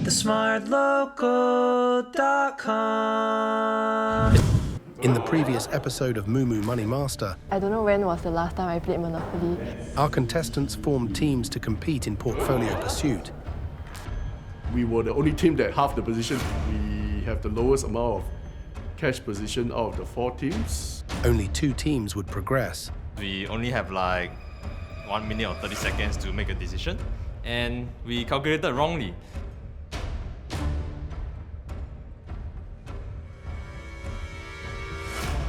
TheSmartLocal.com. In the previous episode of Moomoo Money Master, I don't know when was the last time I played Monopoly. our contestants formed teams to compete in portfolio pursuit. We were the only team that half the position. We have the lowest amount of cash position out of the 4 teams. Only 2 teams would progress. We only have like 1 minute or 30 seconds to make a decision, and we calculated wrongly.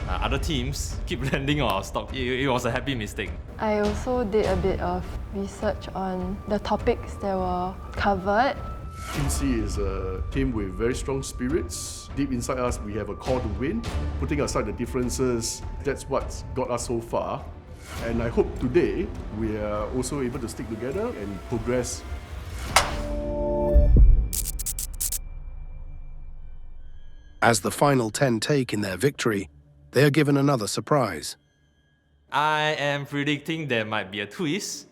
Other teams keep landing on our stock. It was a happy mistake. I also did a bit of research on the topics that were covered. Team C is a team with very strong spirits. Deep inside us, we have a call to win. Putting aside the differences, that's what's got us so far. And I hope today we are also able to stick together and progress. As the final 10 take in their victory, they are given another surprise. I am predicting there might be a twist.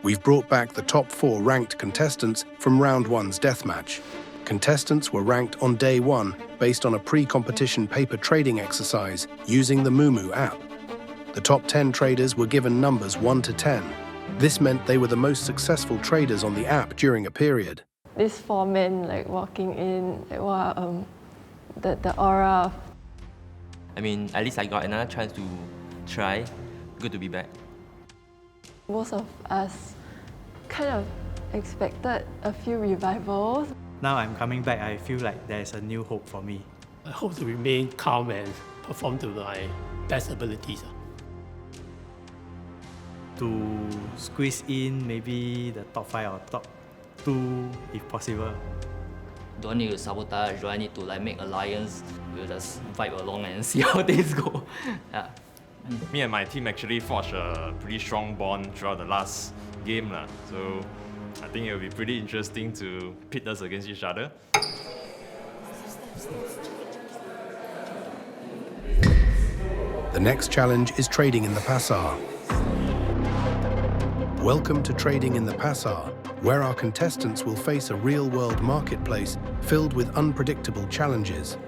We've brought back the top 4 ranked contestants from round 1's deathmatch. Contestants were ranked on day 1 based on a pre-competition paper trading exercise using the Moomoo app. The top 10 traders were given numbers 1 to 10. This meant they were the most successful traders on the app during a period. These 4 men walking in, wow, the aura of... I mean, at least I got another chance to try. Good to be back. Most of us kind of expected a few revivals. Now I'm coming back, I feel like there's a new hope for me. I hope to remain calm and perform to my best abilities. To squeeze in maybe the top 5 or top 2 if possible. Don't need to sabotage, do I need to make alliance? We'll just vibe along and see how things go. Yeah. Me and my team actually forged a pretty strong bond throughout the last game. So I think it will be pretty interesting to pit us against each other. The next challenge is trading in the Pasar. Welcome to Trading in the Pasar, where our contestants will face a real-world marketplace filled with unpredictable challenges.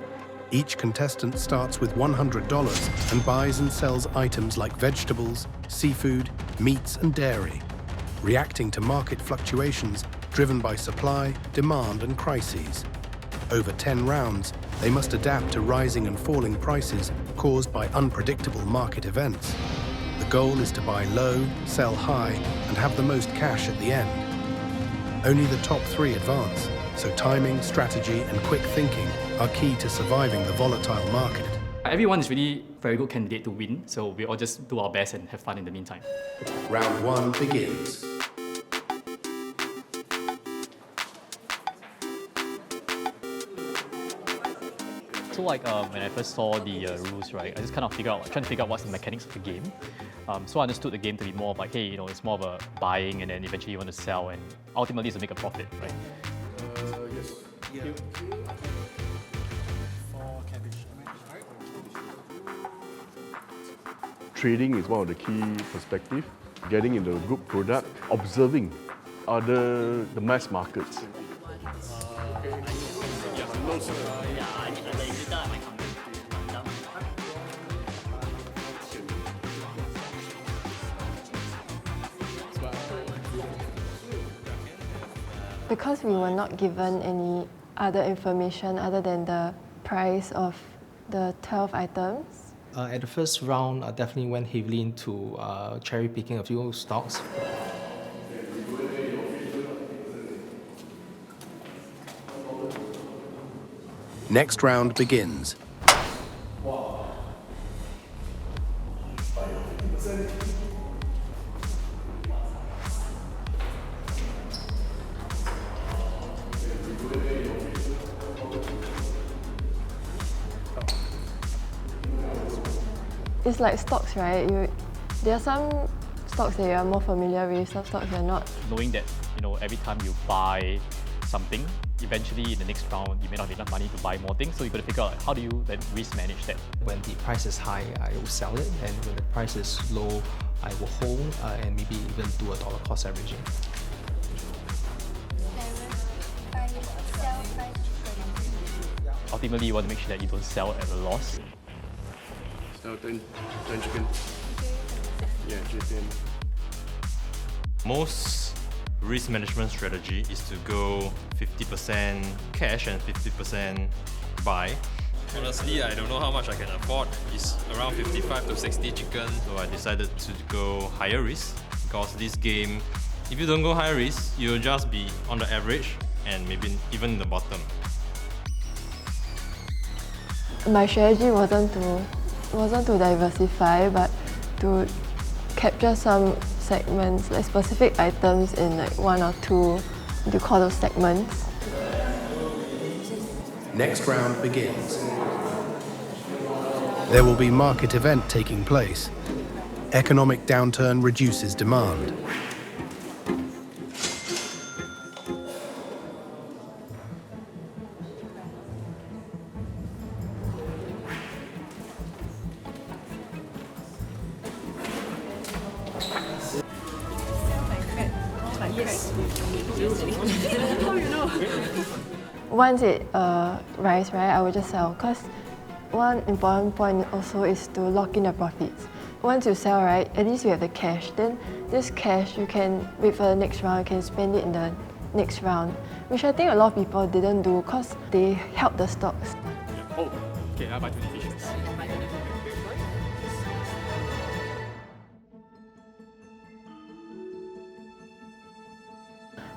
Each contestant starts with $100 and buys and sells items like vegetables, seafood, meats and dairy, reacting to market fluctuations driven by supply, demand and crises. Over 10 rounds, they must adapt to rising and falling prices caused by unpredictable market events. The goal is to buy low, sell high, and have the most cash at the end. Only the top 3 advance, so timing, strategy, and quick thinking are key to surviving the volatile market. Everyone is really very good candidate to win, so we all just do our best and have fun in the meantime. Round 1 begins. So when I first saw the rules, right, I just kind of trying to figure out what's the mechanics of the game. So I understood the game to be more of hey, it's more of a buying and then eventually you want to sell and ultimately it's to make a profit, right? Yes. Yeah. Trading is one of the key perspectives. Getting into a good product, observing the mass markets. Because we were not given any other information other than the price of the 12 items. At the first round, I definitely went heavily into cherry picking a few stocks. Next round begins. It's like stocks, right? There are some stocks that you are more familiar with, some stocks you're not. Knowing that, every time you buy something, eventually in the next round, you may not have enough money to buy more things, so you've got to figure out how do you then risk manage that. When the price is high, I will sell it, and when the price is low, I will hold and maybe even do a dollar cost averaging. ultimately you want to make sure that you don't sell at a loss. So 10 chicken. Yeah, chicken. Most risk management strategy is to go 50% cash and 50% buy. Honestly, I don't know how much I can afford. It's around 55 to 60 chicken, so I decided to go higher risk because this game, if you don't go higher risk, you'll just be on the average and maybe even the bottom. My strategy wasn't to diversify, but to capture some segments, like specific items in like one or two, what do you call those segments? Next round begins. There will be market event taking place. Economic downturn reduces demand. Once it rise, right, I will just sell. Because one important point also is to lock in the profits. Once you sell, right, at least you have the cash. Then this cash, you can wait for the next round, you can spend it in the next round, which I think a lot of people didn't do because they held the stocks. Oh, okay, I buy 20 fishes.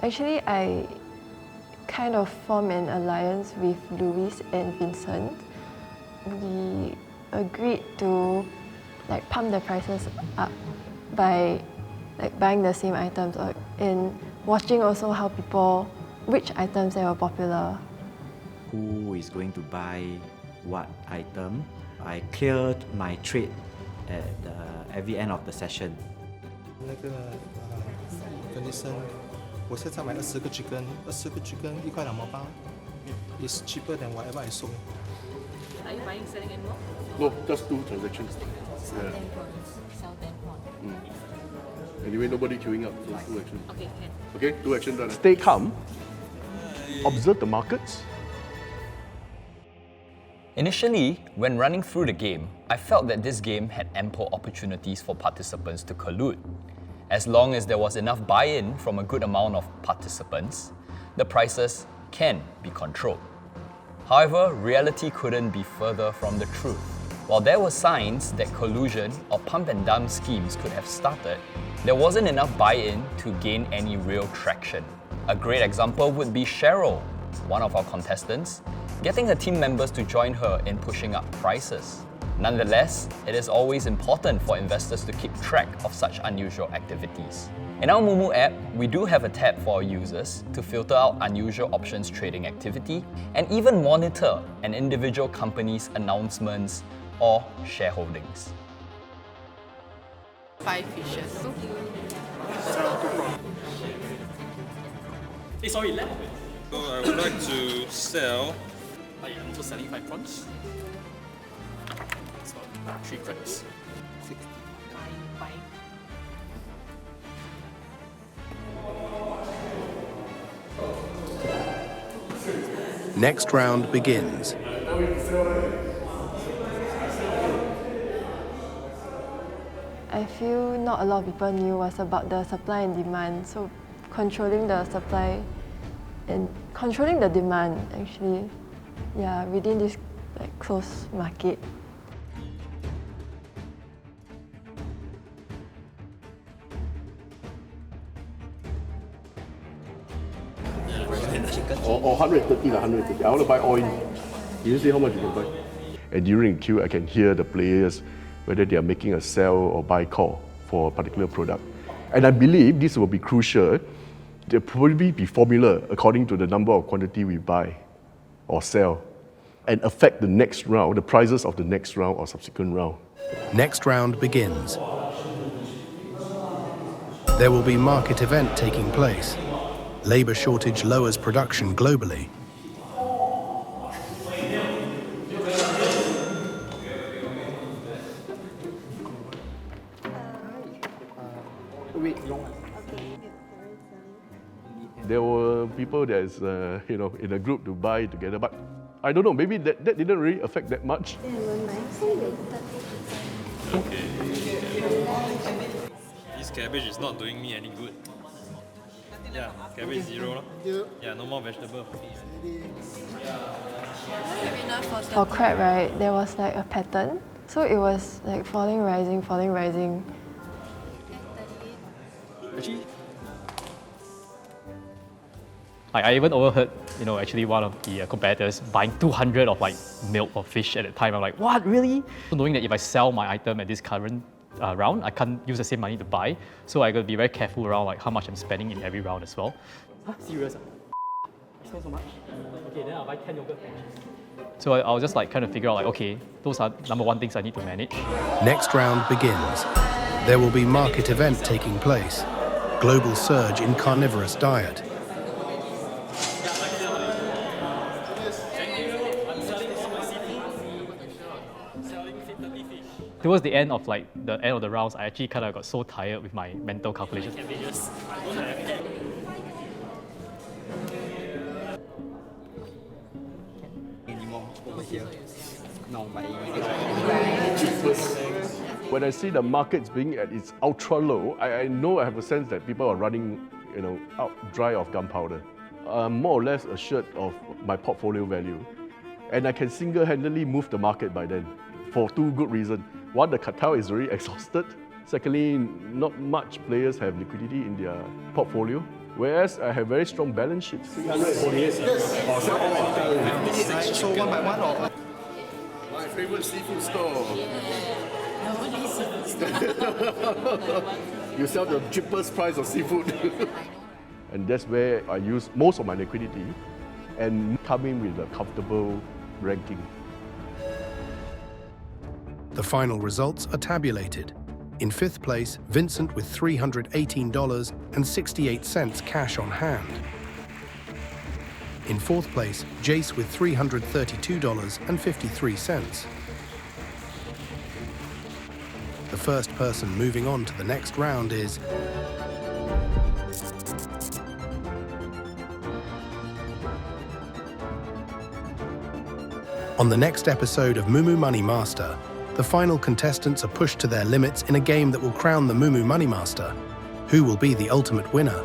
Actually, I kind of formed an alliance with Louis and Vincent. We agreed to like pump the prices up by like buying the same items and watching also how people, which items that were popular. Who is going to buy what item? I cleared my trade at every end of the session. 那个condition 我现在买20个 chicken，20个 chicken 1块2毛8 ，is cheaper than whatever I sold. Are you buying, selling anymore? No, just 2 transactions. Sell 10 prawns. Sell 10 prawns. Anyway, nobody queuing up, so 2 actions. Okay, can. Okay, 2 actions done. Stay calm. Observe the markets. Initially, when running through the game, I felt that this game had ample opportunities for participants to collude. As long as there was enough buy-in from a good amount of participants, the prices can be controlled. However, reality couldn't be further from the truth. While there were signs that collusion or pump and dump schemes could have started, there wasn't enough buy-in to gain any real traction. A great example would be Cheryl, one of our contestants, getting her team members to join her in pushing up prices. Nonetheless, it is always important for investors to keep track of such unusual activities. In our Moomoo app, we do have a tab for our users to filter out unusual options trading activity and even monitor an individual company's announcements or shareholdings. 5 fishes. Hey, sorry, left. So I would like to sell. I'm also selling 5 prawns. So 3 credits. Buying. Next round begins. I feel not a lot of people knew was about the supply and demand, so controlling the supply and controlling the demand actually, yeah, within this like closed market. Or 130 130. I want to buy oil. You see how much you can buy. And during the queue, I can hear the players, whether they are making a sell or buy call for a particular product. And I believe this will be crucial. There will probably be formula according to the number of quantity we buy or sell and affect the next round, the prices of the next round or subsequent round. Next round begins. There will be market event taking place. Labour shortage lowers production globally. There were people that's in a group to buy together, but I don't know, maybe that didn't really affect that much. Okay. This cabbage is not doing me any good. Yeah, cabbage 0. Yeah, no more vegetable. For crab, right, there was like a pattern. So it was like falling, rising, falling, rising. Actually, I even overheard, actually one of the competitors buying 200 of like milk or fish at the time. I'm like, what, really? So knowing that if I sell my item at this current round, I can't use the same money to buy. So I gotta be very careful around like how much I'm spending in every round as well. Huh? Serious? I spend so much? Okay, then I'll buy 10 yogurt pouches. So I was just like trying to figure out like, okay, those are number one things I need to manage. Next round begins. There will be market event taking place. Global surge in carnivorous diet. Towards the end of the rounds, I actually kind of got so tired with my mental calculations. When I see the markets being at its ultra low, I know I have a sense that people are running, out dry of gunpowder. I'm more or less assured of my portfolio value, and I can single-handedly move the market by then for two good reasons. One, the cartel is very exhausted. Secondly, not much players have liquidity in their portfolio, whereas I have very strong balance sheets. So one by one or? My favorite seafood store. You sell the cheapest price of seafood. And that's where I use most of my liquidity and come in with a comfortable ranking. The final results are tabulated. In 5th place, Vincent with $318.68 cash on hand. In 4th place, Jace with $332.53. The first person moving on to the next round is on the next episode of Moomoo Money Master. The final contestants are pushed to their limits in a game that will crown the Moomoo Money Master. Who will be the ultimate winner?